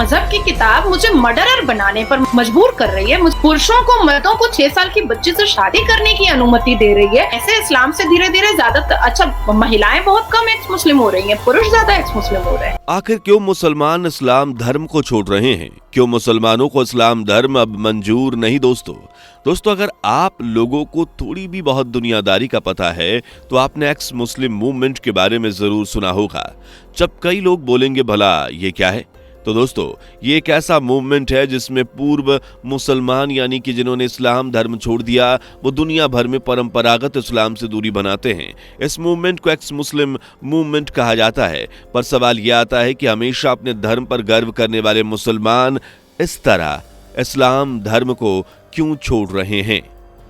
मजहब की किताब मुझे मर्डरर बनाने पर मजबूर कर रही है। पुरुषों को मर्दों को 6 साल की बच्ची से शादी करने की अनुमति दे रही है। ऐसे इस्लाम से धीरे धीरे ज्यादा अच्छा महिलाएं बहुत कम एक्स मुस्लिम हो रही हैं, पुरुष ज्यादा एक्स मुस्लिम हो रहे हैं। आखिर क्यों मुसलमान इस्लाम धर्म को छोड़ रहे हैं? क्यों मुसलमानों को इस्लाम धर्म अब मंजूर नहीं? दोस्तों अगर आप लोगों को थोड़ी भी बहुत दुनियादारी का पता है तो आपने एक्स मुस्लिम मूवमेंट के बारे में जरूर सुना होगा। जब कई लोग बोलेंगे भला ये क्या है, तो दोस्तों ये एक ऐसा मूवमेंट है जिसमें पूर्व मुसलमान यानी कि जिन्होंने इस्लाम धर्म छोड़ दिया वो दुनिया भर में परंपरागत इस्लाम से दूरी बनाते हैं। इस मूवमेंट को एक्स मुस्लिम मूवमेंट कहा जाता है। पर सवाल यह आता है कि हमेशा अपने धर्म पर गर्व करने वाले मुसलमान इस तरह इस्लाम धर्म को क्यों छोड़ रहे हैं?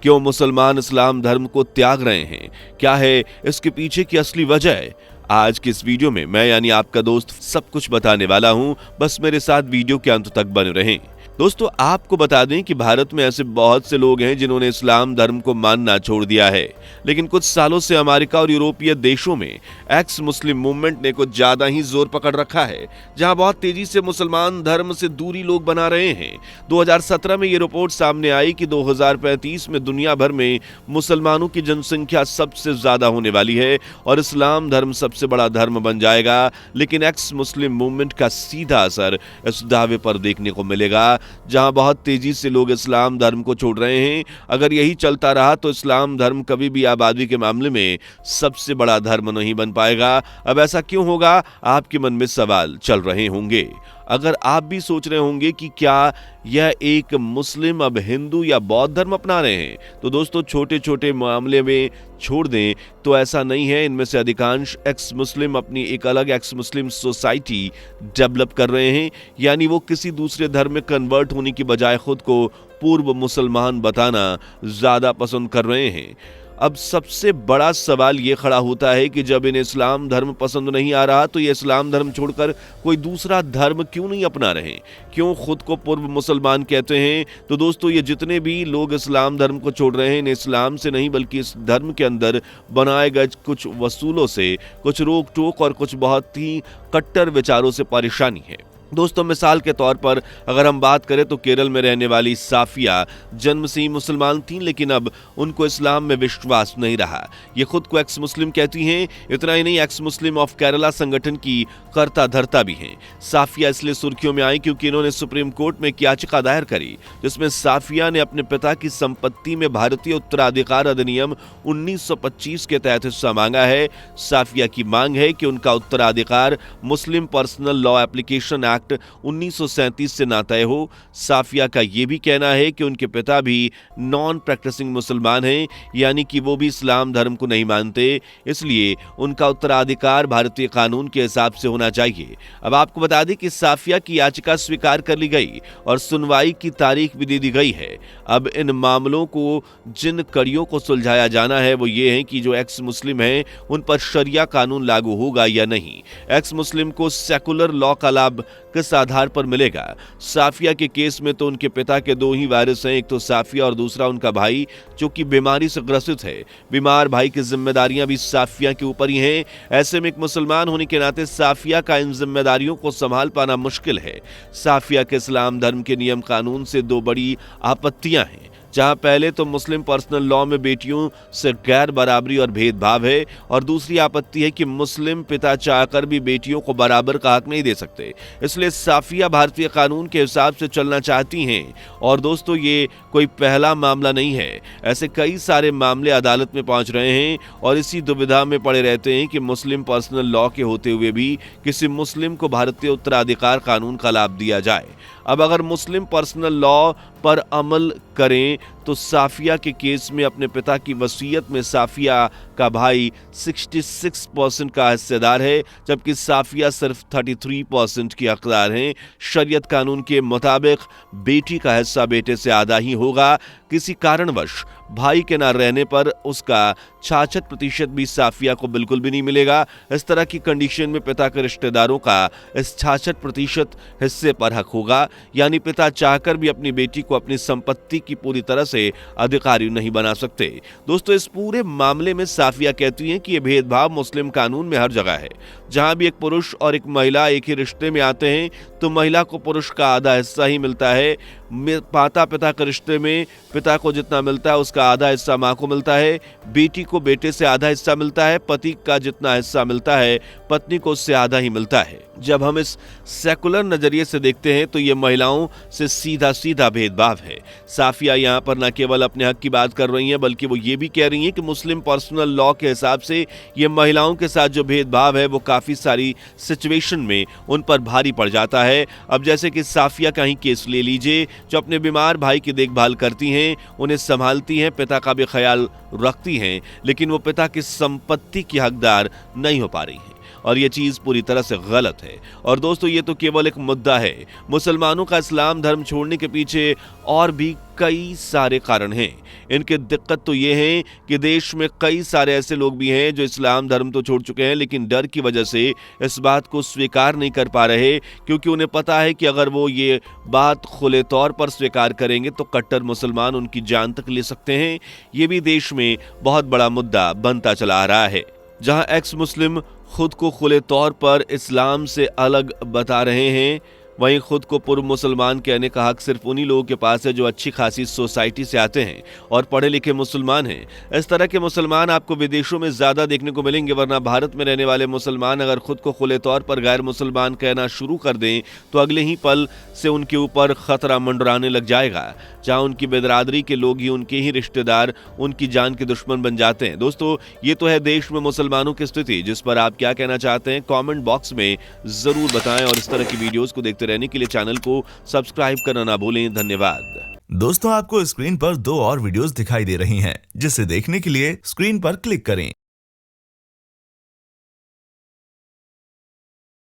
क्यों मुसलमान इस्लाम धर्म को त्याग रहे हैं? क्या है इसके पीछे की असली वजह? आज की इस वीडियो में मैं यानी आपका दोस्त सब कुछ बताने वाला हूं, बस मेरे साथ वीडियो के अंत तक बने रहें। दोस्तों आपको बता दें कि भारत में ऐसे बहुत से लोग हैं जिन्होंने इस्लाम धर्म को मानना छोड़ दिया है, लेकिन कुछ सालों से अमेरिका और यूरोपीय देशों में एक्स मुस्लिम मूवमेंट ने कुछ ज्यादा ही जोर पकड़ रखा है, जहां बहुत तेजी से मुसलमान धर्म से दूरी लोग बना रहे हैं। 2017 में ये रिपोर्ट सामने आई कि 2035 में दुनिया भर में मुसलमानों की जनसंख्या सबसे ज्यादा होने वाली है और इस्लाम धर्म सबसे बड़ा धर्म बन जाएगा। लेकिन एक्स मुस्लिम मूवमेंट का सीधा असर इस दावे पर देखने को मिलेगा, जहां बहुत तेजी से लोग इस्लाम धर्म को छोड़ रहे हैं। अगर यही चलता रहा तो इस्लाम धर्म कभी भी आबादी के मामले में सबसे बड़ा धर्म नहीं बन पाएगा। अब ऐसा क्यों होगा? आपके मन में सवाल चल रहे होंगे। अगर आप भी सोच रहे होंगे कि क्या यह एक मुस्लिम अब हिंदू या बौद्ध धर्म अपना रहे हैं, तो दोस्तों छोटे छोटे मामले में छोड़ दें तो ऐसा नहीं है। इनमें से अधिकांश एक्स मुस्लिम अपनी एक अलग एक्स मुस्लिम सोसाइटी डेवलप कर रहे हैं, यानी वो किसी दूसरे धर्म में कन्वर्ट होने की बजाय खुद को पूर्व मुसलमान बताना ज्यादा पसंद कर रहे हैं। अब सबसे बड़ा सवाल ये खड़ा होता है कि जब इन्हें इस्लाम धर्म पसंद नहीं आ रहा तो ये इस्लाम धर्म छोड़कर कोई दूसरा धर्म क्यों नहीं अपना रहे? क्यों खुद को पूर्व मुसलमान कहते हैं? तो दोस्तों ये जितने भी लोग इस्लाम धर्म को छोड़ रहे हैं, इन्हें इस्लाम से नहीं बल्कि इस धर्म के अंदर बनाए गए कुछ वसूलों से, कुछ रोक टोक और कुछ बहुत ही कट्टर विचारों से परेशानी है। दोस्तों मिसाल के तौर पर अगर हम बात करें तो केरल में रहने वाली साफिया जन्म से ही मुसलमान थीं, लेकिन अब उनको इस्लाम में विश्वास नहीं रहा। ये खुद को एक्स मुस्लिम कहती हैं। इतना ही नहीं, एक्स मुस्लिम ऑफ केरला संगठन की कर्ता धर्ता भी हैं। साफिया इसलिए सुर्खियों में आई क्योंकि इन्होंने सुप्रीम कोर्ट में एक याचिका दायर करी जिसमें साफिया ने अपने पिता की संपत्ति में भारतीय उत्तराधिकार अधिनियम 1925 के तहत हिस्सा मांगा है। साफिया की मांग है कि उनका उत्तराधिकार मुस्लिम पर्सनल लॉ एप्लीकेशन एक्ट 1937 से ना तय हो। साफिया का यह भी कहना है कि उनके पिता भी नॉन प्रैक्टिसिंग मुसलमान हैं, यानी कि वो भी इस्लाम धर्म को नहीं मानते, इसलिए उनका उत्तराधिकार भारतीय कानून के हिसाब से होना चाहिए। अब आपको बता दें कि साफिया की याचिका स्वीकार कर ली गई और सुनवाई की तारीख भी दे दी गई है। अब इन मामलों को जिन कड़ियों को सुलझाया जाना है वो ये है कि जो एक्स मुस्लिम हैं उन पर शरिया कानून लागू होगा या नहीं। एक्स मुस्लिम को सेकुलर लॉ का लाभ किस आधार पर मिलेगा? साफिया के केस में तो उनके पिता के दो ही वारिस हैं, एक तो साफिया और दूसरा उनका भाई जो कि बीमारी से ग्रसित है। बीमार भाई की जिम्मेदारियां भी साफिया के ऊपर ही हैं। ऐसे में एक मुसलमान होने के नाते साफिया का इन जिम्मेदारियों को संभाल पाना मुश्किल है। साफिया के इस्लाम धर्म के नियम कानून से दो बड़ी आपत्तियां हैं, जहां पहले तो मुस्लिम पर्सनल लॉ में बेटियों से गैर बराबरी और भेदभाव है, और दूसरी आपत्ति है कि मुस्लिम पिता चाहकर भी बेटियों को बराबर का हक नहीं दे सकते। इसलिए साफिया भारतीय कानून के हिसाब से चलना चाहती हैं। और दोस्तों ये कोई पहला मामला नहीं है, ऐसे कई सारे मामले अदालत में पहुंच रहे हैं और इसी दुविधा में पड़े रहते हैं कि मुस्लिम पर्सनल लॉ के होते हुए भी किसी मुस्लिम को भारतीय उत्तराधिकार कानून का लाभ दिया जाए। अब अगर मुस्लिम पर्सनल लॉ पर अमल करें तो साफिया के केस में अपने पिता की वसीयत में साफिया का भाई 66% का हिस्सेदार है, जबकि साफिया सिर्फ 33% की हकदार हैं। शरीयत कानून के मुताबिक बेटी का हिस्सा बेटे से आधा ही होगा। किसी कारणवश भाई के ना रहने पर उसका 66% भी साफिया को बिल्कुल भी नहीं मिलेगा। इस तरह की कंडीशन में पिता के रिश्तेदारों का इस 66% हिस्से पर हक होगा। यानी पिता चाहकर भी अपनी बेटी को अपनी संपत्ति की पूरी तरह से अधिकारी नहीं बना सकते। दोस्तों, इस पूरे मामले में साफिया कहती हैं कि यह भेदभाव मुस्लिम कानून में हर जगह है। जहां भी एक पुरुष और एक महिला एक ही रिश्ते में आते हैं तो महिला को पुरुष का आधा हिस्सा ही मिलता है। माता पिता के रिश्ते में पिता को जितना मिलता है उसका आधा हिस्सा माँ को मिलता है, बेटी को बेटे से आधा हिस्सा मिलता है, पति का जितना हिस्सा मिलता है पत्नी को उससे आधा ही मिलता है। जब हम इस सेकुलर नजरिए से देखते हैं तो ये महिलाओं से सीधा सीधा भेदभाव है। साफिया यहाँ पर न केवल अपने हक की बात कर रही हैं बल्कि वो ये भी कह रही हैं कि मुस्लिम पर्सनल लॉ के हिसाब से ये महिलाओं के साथ जो भेदभाव है वो काफी सारी सिचुएशन में उन पर भारी पड़ जाता है। अब जैसे कि साफिया का ही केस ले लीजिए, जो अपने बीमार भाई की देखभाल करती हैं, उन्हें संभालती हैं, पिता का भी ख्याल रखती हैं, लेकिन वो पिता की संपत्ति की हकदार नहीं हो पा रही हैं और ये चीज पूरी तरह से गलत है। और दोस्तों, ये तो केवल एक मुद्दा है। मुसलमानों का इस्लाम धर्म छोड़ने के पीछे और भी कई सारे कारण हैं। इनकी दिक्कत तो ये है कि देश में कई सारे ऐसे लोग भी हैं जो इस्लाम धर्म तो छोड़ चुके हैं लेकिन डर की वजह से इस बात को स्वीकार नहीं कर पा रहे, क्योंकि उन्हें पता है कि अगर वो ये बात खुले तौर पर स्वीकार करेंगे तो कट्टर मुसलमान उनकी जान तक ले सकते हैं। ये भी देश में बहुत बड़ा मुद्दा बनता चला आ रहा है। जहां एक्स मुस्लिम खुद को खुले तौर पर इस्लाम से अलग बता रहे हैं, वहीं खुद को पूर्व मुसलमान कहने का हक सिर्फ उन्हीं लोगों के पास है जो अच्छी खासी सोसाइटी से आते हैं और पढ़े लिखे मुसलमान हैं। इस तरह के मुसलमान आपको विदेशों में ज्यादा देखने को मिलेंगे, वरना भारत में रहने वाले मुसलमान अगर खुद को खुले तौर पर गैर मुसलमान कहना शुरू कर दें तो अगले ही पल से उनके ऊपर खतरा मंडराने लग जाएगा। जहां उनकी बिरादरी के लोग ही उनके ही रिश्तेदार उनकी जान के दुश्मन बन जाते हैं। दोस्तों, ये तो है देश में मुसलमानों की स्थिति, जिस पर आप क्या कहना चाहते हैं कमेंट बॉक्स में जरूर बताएं और इस तरह की वीडियोस को देखते रहने के लिए चैनल को सब्सक्राइब करना ना भूलें। धन्यवाद। दोस्तों, आपको स्क्रीन पर 2 और वीडियोस दिखाई दे रही हैं, जिसे देखने के लिए स्क्रीन पर क्लिक करें।